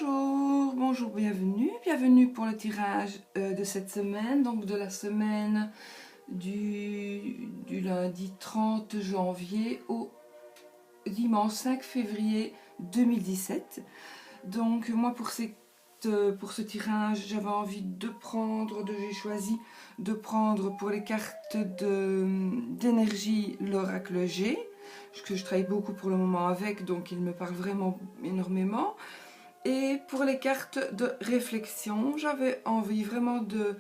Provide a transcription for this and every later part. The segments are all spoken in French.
Bonjour, bonjour, bienvenue pour le tirage de cette semaine, donc de la semaine du lundi 30 janvier au dimanche 5 février 2017. Donc moi pour ce tirage, j'avais envie j'ai choisi de prendre pour les cartes d'énergie l'oracle G, que je travaille beaucoup pour le moment avec, donc il me parle vraiment énormément. Et pour les cartes de réflexion, j'avais envie vraiment de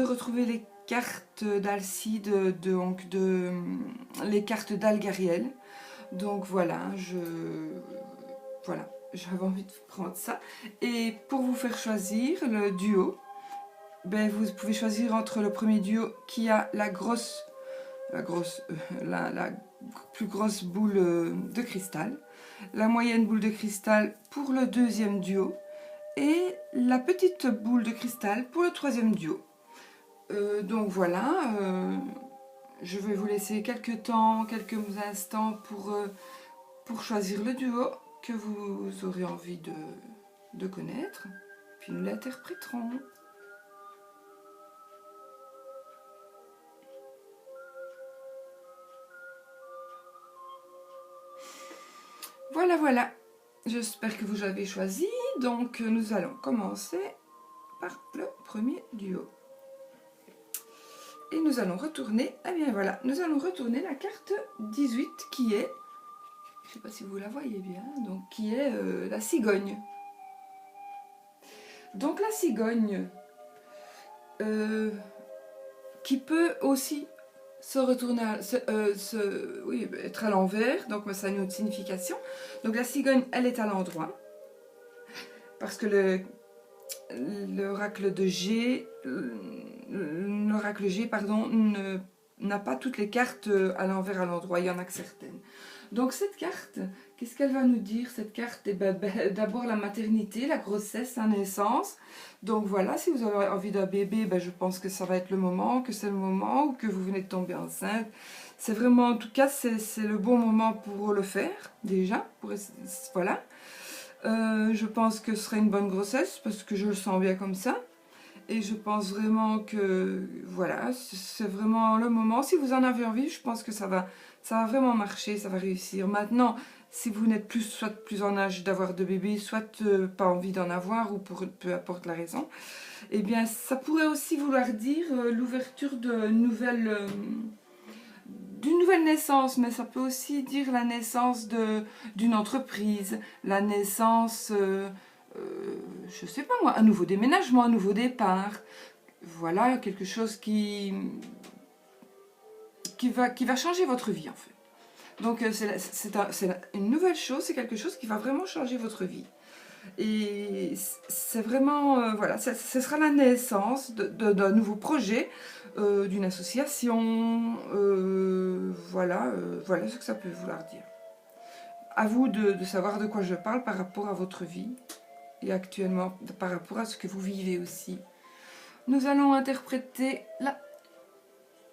retrouver les cartes d'Alcide, les cartes d'Algariel. Donc voilà, j'avais envie de prendre ça. Et pour vous faire choisir le duo, ben vous pouvez choisir entre le premier duo qui a la plus grosse boule de cristal, la moyenne boule de cristal pour le deuxième duo et la petite boule de cristal pour le troisième duo. Donc voilà, je vais vous laisser quelques instants pour choisir le duo que vous aurez envie de connaître, puis nous l'interpréterons. Voilà, j'espère que vous avez choisi. Donc nous allons commencer par le premier duo. Et nous allons retourner, nous allons retourner la carte 18 qui est, je ne sais pas si vous la voyez bien, donc qui est la cigogne. Donc la cigogne, qui peut aussi se retourner, être à l'envers, donc ça a une autre signification. Donc la cigogne, elle est à l'endroit, parce que l'oracle G, n'a pas toutes les cartes à l'envers, à l'endroit, il y en a que certaines. Donc cette carte, qu'est-ce qu'elle va nous dire cette carte? D'abord la maternité, la grossesse, la naissance. Donc voilà, si vous avez envie d'un bébé, je pense que ça va être le moment, que c'est le moment, ou que vous venez de tomber enceinte. C'est vraiment, en tout cas, c'est le bon moment pour le faire, déjà. Voilà. Je pense que ce serait une bonne grossesse, parce que je le sens bien comme ça. Et je pense vraiment que, voilà, c'est vraiment le moment. Si vous en avez envie, je pense que ça va vraiment marcher, ça va réussir. Maintenant, si vous n'êtes soit plus en âge d'avoir de bébés, soit pas envie d'en avoir, ou pour peu importe la raison, eh bien, ça pourrait aussi vouloir dire l'ouverture d'une nouvelle naissance, mais ça peut aussi dire la naissance d'une entreprise, la naissance, je sais pas moi, un nouveau déménagement, un nouveau départ. Voilà, quelque chose qui va changer votre vie en fait. Donc c'est une nouvelle chose, c'est quelque chose qui va vraiment changer votre vie. Et c'est vraiment, voilà, ce sera la naissance d'un nouveau projet, d'une association, voilà ce que ça peut vouloir dire. À vous de savoir de quoi je parle par rapport à votre vie, et actuellement par rapport à ce que vous vivez aussi. Nous allons interpréter la...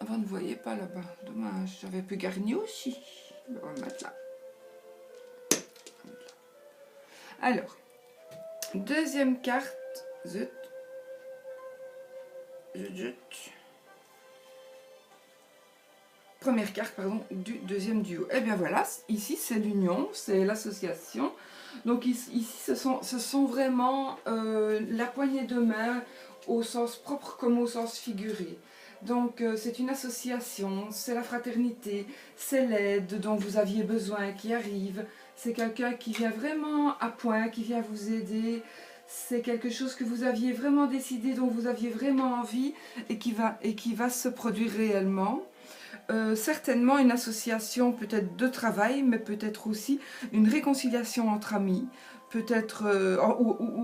Vous ne voyez pas là-bas, dommage, j'avais pu garnir aussi. On va le mettre là. Alors, deuxième carte, première carte, pardon, du deuxième duo. Et bien voilà, ici c'est l'union, c'est l'association. Donc ici ce sont vraiment la poignée de main au sens propre comme au sens figuré. Donc c'est une association, c'est la fraternité, c'est l'aide dont vous aviez besoin qui arrive. C'est quelqu'un qui vient vraiment à point, qui vient vous aider. C'est quelque chose que vous aviez vraiment décidé, dont vous aviez vraiment envie et qui va se produire réellement. Certainement une association peut-être de travail, mais peut-être aussi une réconciliation entre amis, peut-être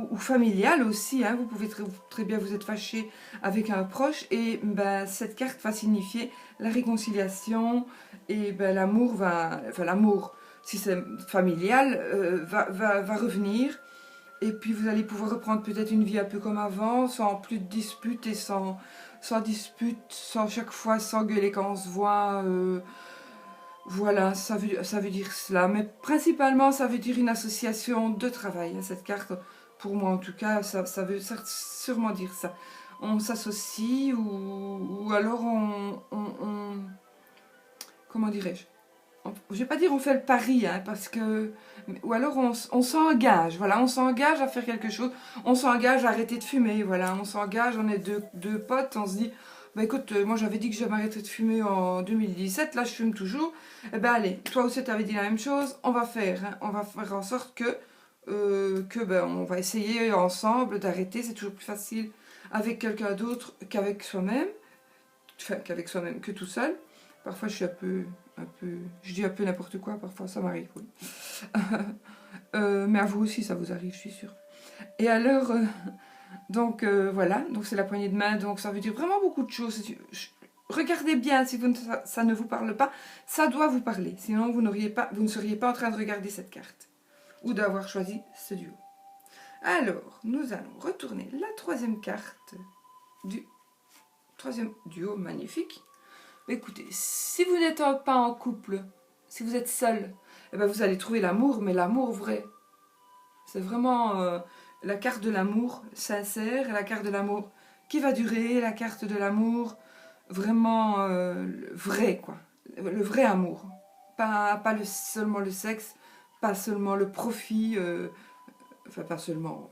ou familiale aussi, hein. Vous pouvez très bien vous être fâché avec un proche et cette carte va signifier la réconciliation et l'amour si c'est familial, va revenir. Et puis vous allez pouvoir reprendre peut-être une vie un peu comme avant, sans plus de disputes et sans dispute, sans chaque fois s'engueuler quand on se voit. Voilà, ça veut dire cela. Mais principalement, ça veut dire une association de travail. Cette carte pour moi en tout cas, ça veut sûrement dire ça. On s'associe ou alors comment dirais-je, je vais pas dire on fait le pari, hein, parce que, ou alors on s'engage, voilà, on s'engage à faire quelque chose, on s'engage à arrêter de fumer, voilà, on s'engage, on est deux potes, on se dit, bah écoute, moi j'avais dit que je m'arrêterais de fumer en 2017, là je fume toujours, eh ben allez, toi aussi t'avais dit la même chose, on va faire, hein, on va faire en sorte que ben, on va essayer ensemble d'arrêter, c'est toujours plus facile avec quelqu'un d'autre qu'avec soi-même, enfin qu'avec soi-même, que tout seul. Parfois je suis je dis un peu n'importe quoi, parfois ça m'arrive, oui. Mais à vous aussi ça vous arrive, je suis sûre. Et alors, donc voilà, donc c'est la poignée de main, donc ça veut dire vraiment beaucoup de choses. Regardez bien, si ça ne vous parle pas, ça doit vous parler, sinon vous ne seriez pas en train de regarder cette carte, ou d'avoir choisi ce duo. Alors, nous allons retourner la troisième carte du troisième duo magnifique. Écoutez, si vous n'êtes pas en couple, si vous êtes seul, eh ben vous allez trouver l'amour, mais l'amour vrai. C'est vraiment la carte de l'amour sincère, la carte de l'amour qui va durer, la carte de l'amour vraiment vrai, quoi. Le vrai amour. Pas seulement le sexe, pas seulement le profit, enfin pas seulement.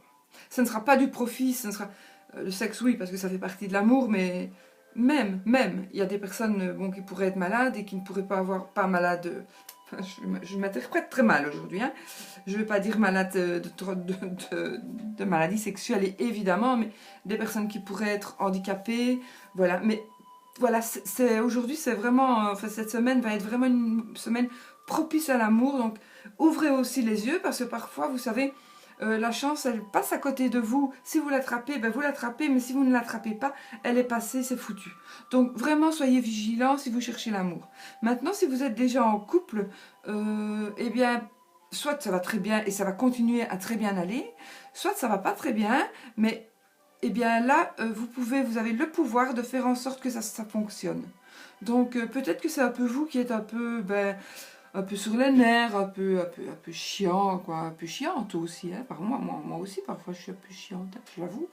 Ce ne sera pas du profit, ce ne sera. Le sexe, oui, parce que ça fait partie de l'amour, mais même, il y a des personnes bon, qui pourraient être malades et qui ne pourraient pas avoir, pas malades, je m'interprète très mal aujourd'hui, hein. Je ne vais pas dire malade de maladie sexuelle, évidemment, mais des personnes qui pourraient être handicapées, voilà, mais voilà, aujourd'hui, c'est vraiment, enfin, cette semaine va être vraiment une semaine propice à l'amour, donc ouvrez aussi les yeux, parce que parfois, vous savez, la chance, elle passe à côté de vous. Si vous l'attrapez, ben vous l'attrapez, mais si vous ne l'attrapez pas, elle est passée, c'est foutu. Donc vraiment, soyez vigilants si vous cherchez l'amour. Maintenant, si vous êtes déjà en couple, eh bien, soit ça va très bien et ça va continuer à très bien aller, soit ça va pas très bien, mais eh bien là, vous avez le pouvoir de faire en sorte que ça fonctionne. Donc peut-être que c'est un peu vous qui êtes un peu sur les nerfs, un peu chiant, quoi, un peu chiante aussi, hein, par moi aussi, parfois je suis un peu chiante, hein, j'avoue.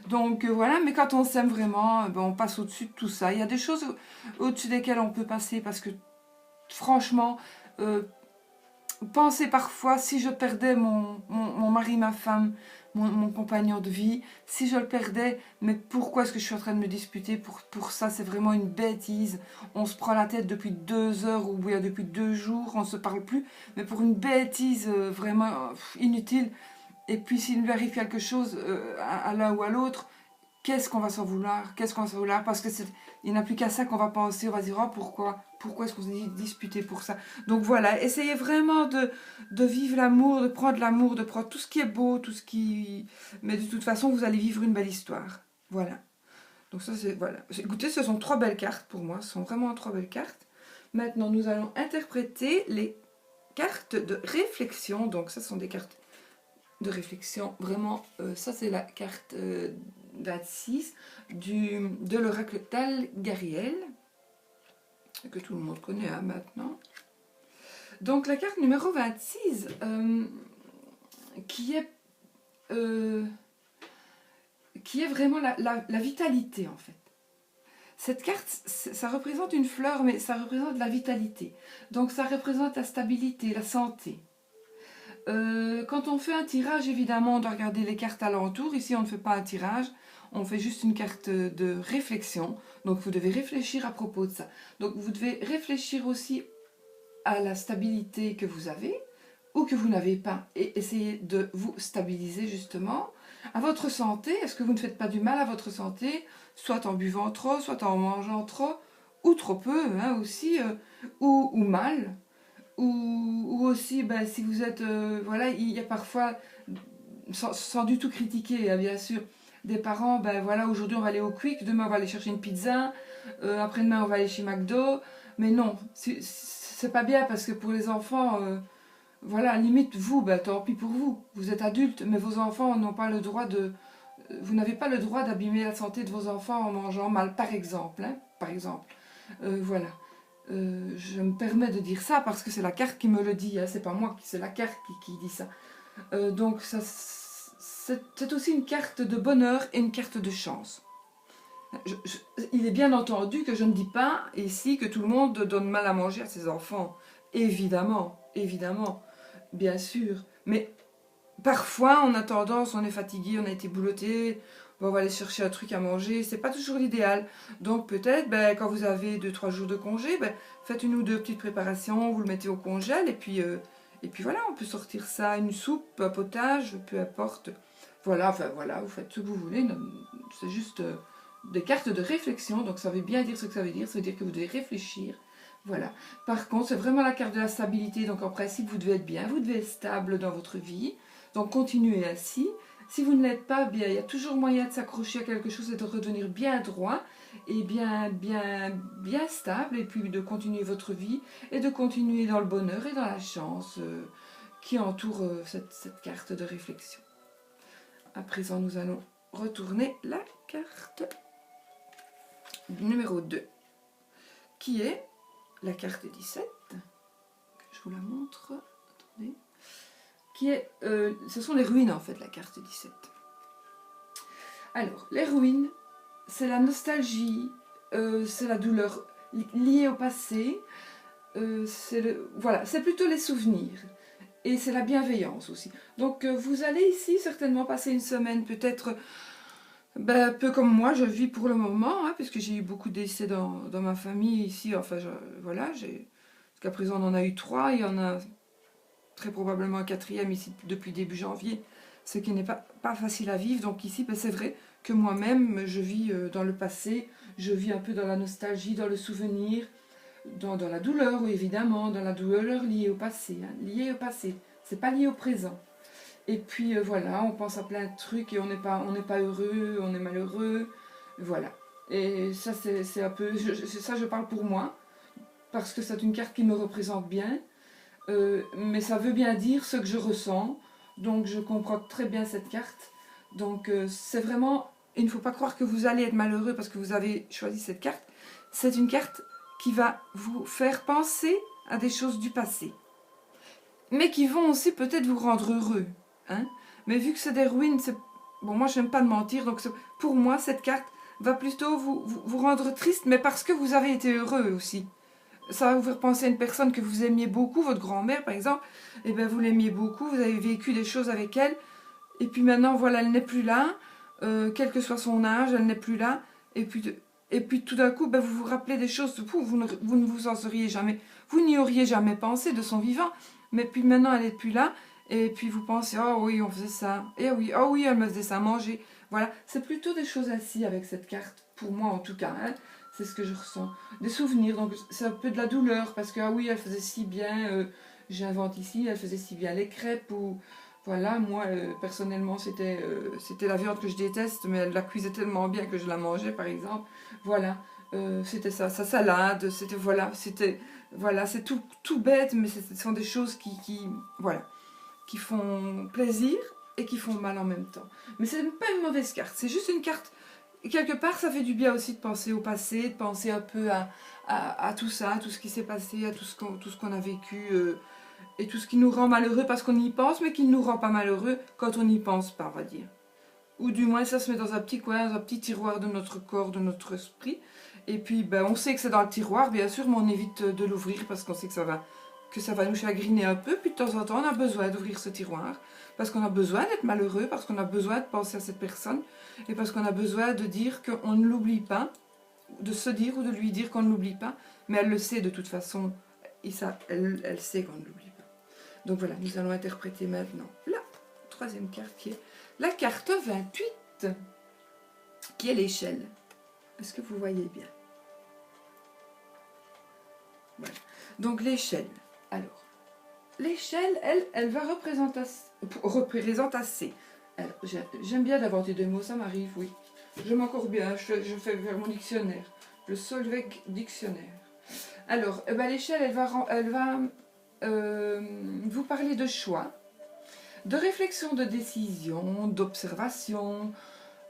Donc voilà, mais quand on s'aime vraiment, ben, on passe au-dessus de tout ça. Il y a des choses au-dessus desquelles on peut passer parce que franchement, pensez parfois, si je perdais mon mari, ma femme, mon compagnon de vie, si je le perdais, mais pourquoi est-ce que je suis en train de me disputer pour ça? C'est vraiment une bêtise. On se prend la tête depuis 2 heures ou bien depuis 2 jours, on ne se parle plus, mais pour une bêtise vraiment inutile. Et puis s'il lui arrive quelque chose à l'un ou à l'autre, qu'est-ce qu'on va s'en vouloir? Qu'est-ce qu'on va s'en vouloir? Parce que il n'y a plus qu'à ça qu'on va penser. On va se dire, oh, pourquoi est-ce qu'on s'est disputé pour ça? Donc voilà, essayez vraiment de vivre l'amour, de prendre tout ce qui est beau, tout ce qui... Mais de toute façon, vous allez vivre une belle histoire. Voilà. Donc ça, c'est... Voilà. Écoutez, ce sont 3 belles cartes pour moi. Ce sont vraiment 3 belles cartes. Maintenant, nous allons interpréter les cartes de réflexion. Donc ça, ce sont des cartes de réflexion. Vraiment, ça, c'est la carte 26 de l'oracle Talgariel, que tout le monde connaît hein, maintenant. Donc la carte numéro 26, qui est vraiment la vitalité en fait. Cette carte, ça représente une fleur, mais ça représente la vitalité. Donc ça représente la stabilité, la santé. Quand on fait un tirage, évidemment, on doit regarder les cartes alentours. Ici, on ne fait pas un tirage, on fait juste une carte de réflexion. Donc, vous devez réfléchir à propos de ça. Donc, vous devez réfléchir aussi à la stabilité que vous avez ou que vous n'avez pas et essayer de vous stabiliser justement. À votre santé, est-ce que vous ne faites pas du mal à votre santé, soit en buvant trop, soit en mangeant trop, ou trop peu hein, aussi, ou mal. Ou aussi, ben, si vous êtes... voilà, il y a parfois, sans du tout critiquer, hein, bien sûr, des parents, ben voilà, aujourd'hui on va aller au Quick, demain on va aller chercher une pizza, après-demain on va aller chez McDo. Mais non, c'est pas bien parce que pour les enfants, voilà, limite, vous, ben, tant pis pour vous. Vous êtes adulte, mais vos enfants n'ont pas le droit de... Vous n'avez pas le droit d'abîmer la santé de vos enfants en mangeant mal, par exemple. Hein, par exemple. Voilà. Je me permets de dire ça parce que c'est la carte qui me le dit, hein, c'est pas moi, c'est la carte qui dit ça. Donc c'est aussi une carte de bonheur et une carte de chance. Il est bien entendu que je ne dis pas ici que tout le monde donne mal à manger à ses enfants. Évidemment, évidemment, bien sûr. Mais parfois, on a tendance, on est fatigué, on a été boulotté, on va aller chercher un truc à manger. C'est pas toujours l'idéal. Donc peut-être, quand vous avez 2-3 jours de congé, faites 1 ou 2 petites préparations, vous le mettez au congèle et puis voilà, on peut sortir ça, une soupe, un potage, peu importe. Voilà, enfin voilà, vous faites ce que vous voulez. C'est juste des cartes de réflexion, donc ça veut bien dire ce que ça veut dire que vous devez réfléchir. Voilà. Par contre, c'est vraiment la carte de la stabilité, donc en principe, vous devez être bien, vous devez être stable dans votre vie, donc continuez ainsi. Si vous ne l'êtes pas, bien, il y a toujours moyen de s'accrocher à quelque chose et de redevenir bien droit et bien stable, et puis de continuer votre vie et de continuer dans le bonheur et dans la chance qui entoure cette carte de réflexion. À présent, nous allons retourner la carte numéro 2, qui est la carte 17. Je vous la montre. Attendez. Qui est, ce sont les ruines en fait, la carte 17. Alors, les ruines, c'est la nostalgie, c'est la douleur liée au passé, voilà, c'est plutôt les souvenirs. Et c'est la bienveillance aussi. Donc vous allez ici certainement passer une semaine peut-être un peu comme moi je vis pour le moment, hein, puisque j'ai eu beaucoup de décès dans ma famille ici. Enfin voilà, jusqu'à présent on en a eu 3, il y en a très probablement un 4e ici depuis début janvier, ce qui n'est pas facile à vivre. Donc ici c'est vrai que moi-même je vis dans le passé, je vis un peu dans la nostalgie, dans le souvenir, dans la douleur, oui, évidemment, dans la douleur liée au passé, hein, liée au passé, c'est pas lié au présent. Et puis voilà, on pense à plein de trucs et on n'est pas heureux, on est malheureux, voilà. Et ça c'est un peu, ça je parle pour moi, parce que c'est une carte qui me représente bien, mais ça veut bien dire ce que je ressens, donc je comprends très bien cette carte. Donc c'est vraiment, il ne faut pas croire que vous allez être malheureux parce que vous avez choisi cette carte. C'est une carte qui va vous faire penser à des choses du passé, mais qui vont aussi peut-être vous rendre heureux. Hein. Mais vu que c'est des ruines, bon, moi je n'aime pas de mentir, donc pour moi cette carte va plutôt vous rendre triste, mais parce que vous avez été heureux aussi. Ça va vous faire penser à une personne que vous aimiez beaucoup, votre grand-mère par exemple, et bien vous l'aimiez beaucoup, vous avez vécu des choses avec elle, et puis maintenant voilà, elle n'est plus là, quel que soit son âge, elle n'est plus là, et puis tout d'un coup, vous vous rappelez des choses, vous ne vous en seriez jamais, vous n'y auriez jamais pensé de son vivant, mais puis maintenant elle n'est plus là, et puis vous pensez, oh oui, on faisait ça, et oui, oh oui, elle me faisait ça manger, voilà, c'est plutôt des choses ainsi avec cette carte, pour moi en tout cas, hein, c'est ce que je ressens, des souvenirs, donc c'est un peu de la douleur, parce que ah oui, elle faisait si bien, j'invente ici, elle faisait si bien les crêpes, ou voilà, moi personnellement c'était la viande que je déteste, mais elle la cuisait tellement bien que je la mangeais par exemple. Voilà, c'était ça, sa salade, c'était voilà, c'est tout bête, mais ce sont des choses voilà, qui font plaisir et qui font mal en même temps. Mais c'est pas une mauvaise carte, c'est juste une carte. Quelque part, ça fait du bien aussi de penser au passé, de penser un peu à tout ça, à tout ce qui s'est passé, à tout ce qu'on a vécu. Et tout ce qui nous rend malheureux parce qu'on y pense, mais qui ne nous rend pas malheureux quand on n'y pense pas, on va dire. Ou du moins, ça se met dans un petit coin, dans un petit tiroir de notre corps, de notre esprit. Et puis, on sait que c'est dans le tiroir, bien sûr, mais on évite de l'ouvrir parce qu'on sait que ça va nous chagriner un peu. Puis de temps en temps, on a besoin d'ouvrir ce tiroir parce qu'on a besoin d'être malheureux, parce qu'on a besoin de penser à cette personne et parce qu'on a besoin de dire qu'on ne l'oublie pas, de se dire ou de lui dire qu'on ne l'oublie pas. Mais elle le sait de toute façon, et ça, elle sait qu'on ne l'oublie pas. Donc voilà, nous allons interpréter maintenant la 3e carte qui est la carte 28, qui est l'échelle. Est-ce que vous voyez bien? Voilà. Donc l'échelle. Alors, l'échelle, elle va représenter. Alors, j'aime bien d'inventer des mots, ça m'arrive, oui. J'aime encore bien, je fais vers mon dictionnaire, le Solveig dictionnaire. Alors, l'échelle, elle va vous parler de choix, de réflexion, de décision, d'observation,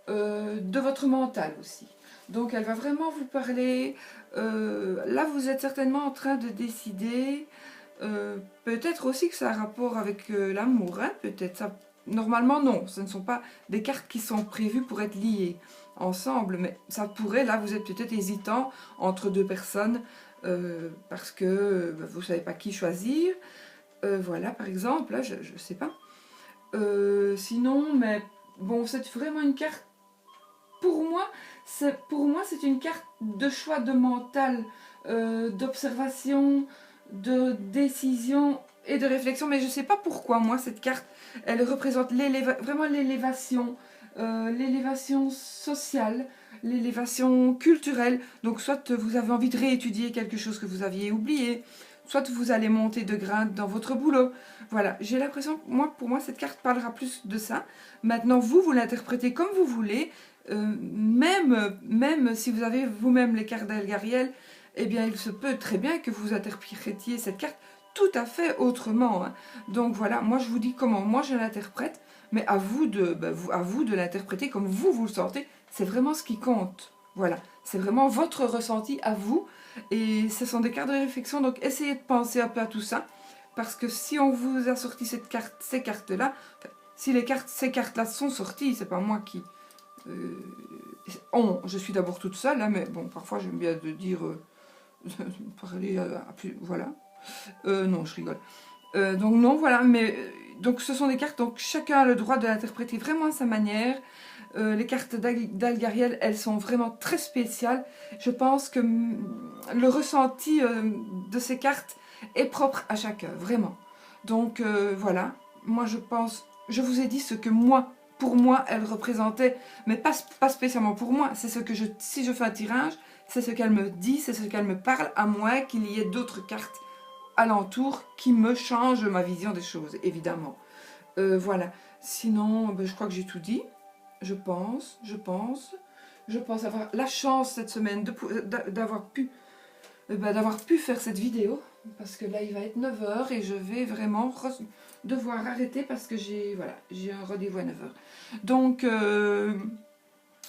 de votre mental aussi. Donc elle va vraiment vous parler, là vous êtes certainement en train de décider, peut-être aussi que ça a un rapport avec l'amour, hein, peut-être ça normalement non, ce ne sont pas des cartes qui sont prévues pour être liées ensemble, mais ça pourrait, là vous êtes peut-être hésitant entre deux personnes parce que vous ne savez pas qui choisir, voilà par exemple, là je ne sais pas. Sinon, mais bon, c'est vraiment une carte, pour moi c'est une carte de choix de mental, d'observation, de décision et de réflexion, mais je ne sais pas pourquoi, moi, cette carte, elle représente vraiment l'élévation sociale, l'élévation culturelle. Donc, soit vous avez envie de réétudier quelque chose que vous aviez oublié, soit vous allez monter de grade dans votre boulot. Voilà, j'ai l'impression que pour moi, cette carte parlera plus de ça. Maintenant, vous l'interprétez comme vous voulez, même si vous avez vous-même les cartes d'Algariel, eh bien, il se peut très bien que vous interprétiez cette carte tout à fait autrement. Hein. Donc voilà, moi je vous dis comment moi je l'interprète, mais à vous de l'interpréter comme vous le sentez. C'est vraiment ce qui compte. Voilà, c'est vraiment votre ressenti à vous. Et ce sont des cartes de réflexion, donc essayez de penser un peu à tout ça. Parce que si on vous a sorti ces cartes-là, enfin, si ces cartes-là sont sorties, c'est pas moi qui... je suis d'abord toute seule, hein, mais bon, parfois j'aime bien de dire... parler à plus... Voilà. Non, je rigole. Donc non, voilà, mais donc ce sont des cartes, donc chacun a le droit de l'interpréter vraiment à sa manière. Les cartes d'Algariel, elles sont vraiment très spéciales. Je pense que le ressenti de ces cartes est propre à chacun, vraiment. Donc voilà, moi je vous ai dit ce que pour moi, elle représentait, mais pas spécialement pour moi. C'est ce que si je fais un tirage, c'est ce qu'elle me dit, c'est ce qu'elle me parle, à moins qu'il y ait d'autres cartes alentour qui me changent ma vision des choses, évidemment. Voilà. Sinon, je crois que j'ai tout dit. Je pense avoir la chance cette semaine d'avoir pu faire cette vidéo, parce que là il va être 9 h et je vais vraiment devoir arrêter parce que j'ai un rendez-vous à 9 h.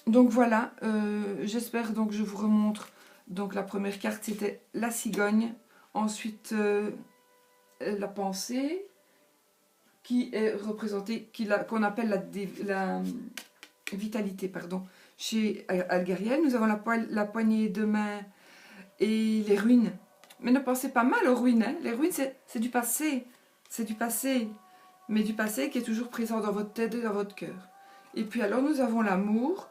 Donc voilà, j'espère, donc je vous remontre. Donc la première carte c'était la cigogne, ensuite la pensée qui est représentée, qu'on appelle la vitalité, pardon, chez Algariel. Nous avons la poignée de main et les ruines. Mais ne pensez pas mal aux ruines. Hein. Les ruines, c'est du passé. C'est du passé. Mais du passé qui est toujours présent dans votre tête et dans votre cœur. Et puis alors, nous avons l'amour.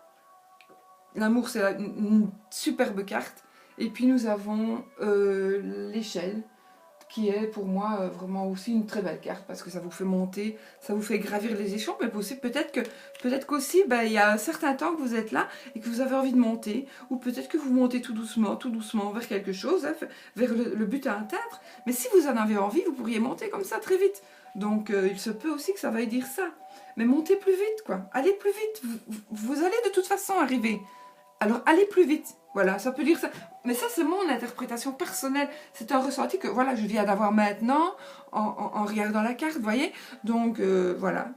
L'amour, c'est une superbe carte. Et puis nous avons l'échelle, qui est pour moi vraiment aussi une très belle carte, parce que ça vous fait monter, ça vous fait gravir les échelons, mais aussi peut-être qu'aussi il y a un certain temps que vous êtes là et que vous avez envie de monter, ou peut-être que vous montez tout doucement vers quelque chose, hein, vers le but à atteindre, mais si vous en avez envie, vous pourriez monter comme ça très vite. Donc il se peut aussi que ça veuille dire ça, mais montez plus vite, quoi, allez plus vite, vous allez de toute façon arriver. Alors allez plus vite, voilà, ça peut dire ça. Mais ça c'est mon interprétation personnelle, c'est un ressenti que voilà, je viens d'avoir maintenant en regardant la carte, vous voyez. Donc voilà,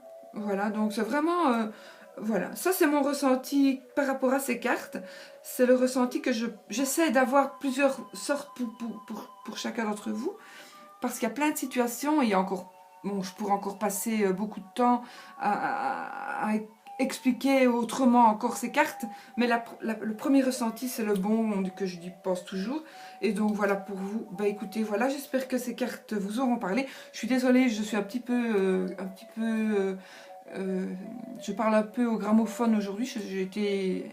donc c'est vraiment, voilà, ça c'est mon ressenti par rapport à ces cartes. C'est le ressenti que j'essaie d'avoir plusieurs sortes pour chacun d'entre vous. Parce qu'il y a plein de situations, et il y a encore, bon, je pourrais encore passer beaucoup de temps à expliquer autrement encore ces cartes, mais le premier ressenti c'est le bon que je pense toujours. Et donc voilà pour vous. Écoutez, voilà, j'espère que ces cartes vous auront parlé. Je suis désolée, je suis je parle un peu au gramophone aujourd'hui. J'ai été,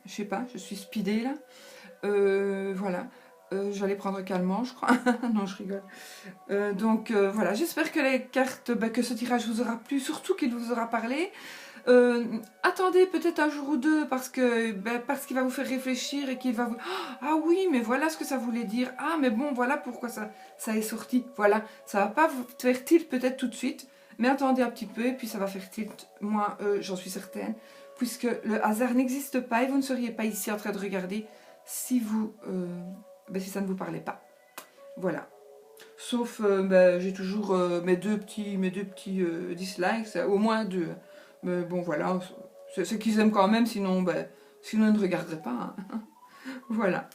je sais pas, je suis speedée là. Voilà. J'allais prendre calmement, je crois. Non, je rigole. Donc voilà, j'espère que les cartes, que ce tirage vous aura plu, surtout qu'il vous aura parlé. Attendez peut-être un jour ou deux parce qu'il va vous faire réfléchir et qu'il va vous... Ah oui, mais voilà ce que ça voulait dire. Ah, mais bon, voilà pourquoi ça est sorti. Voilà, ça va pas vous faire tilt peut-être tout de suite, mais attendez un petit peu et puis ça va faire tilt. Moi, j'en suis certaine, puisque le hasard n'existe pas et vous ne seriez pas ici en train de regarder si si ça ne vous parlait pas. Voilà. Sauf, j'ai toujours mes deux petits dislikes, au moins deux. Mais bon, voilà, c'est qu'ils aiment quand même, sinon ils ne regarderaient pas. Hein. Voilà.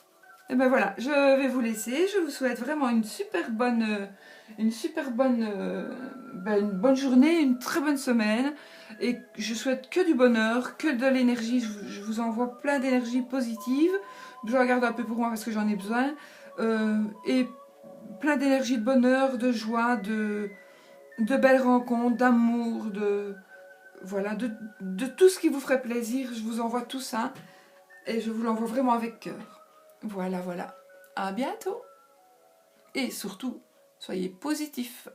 Et voilà, je vais vous laisser. Je vous souhaite vraiment une super bonne une super bonne, une bonne journée, une très bonne semaine. Et je souhaite que du bonheur, que de l'énergie. Je vous envoie plein d'énergie positive. Je la garde un peu pour moi parce que j'en ai besoin. Et plein d'énergie, de bonheur, de joie, de belles rencontres, d'amour, voilà, de tout ce qui vous ferait plaisir. Je vous envoie tout ça et je vous l'envoie vraiment avec cœur. Voilà, voilà. À bientôt et surtout, soyez positifs.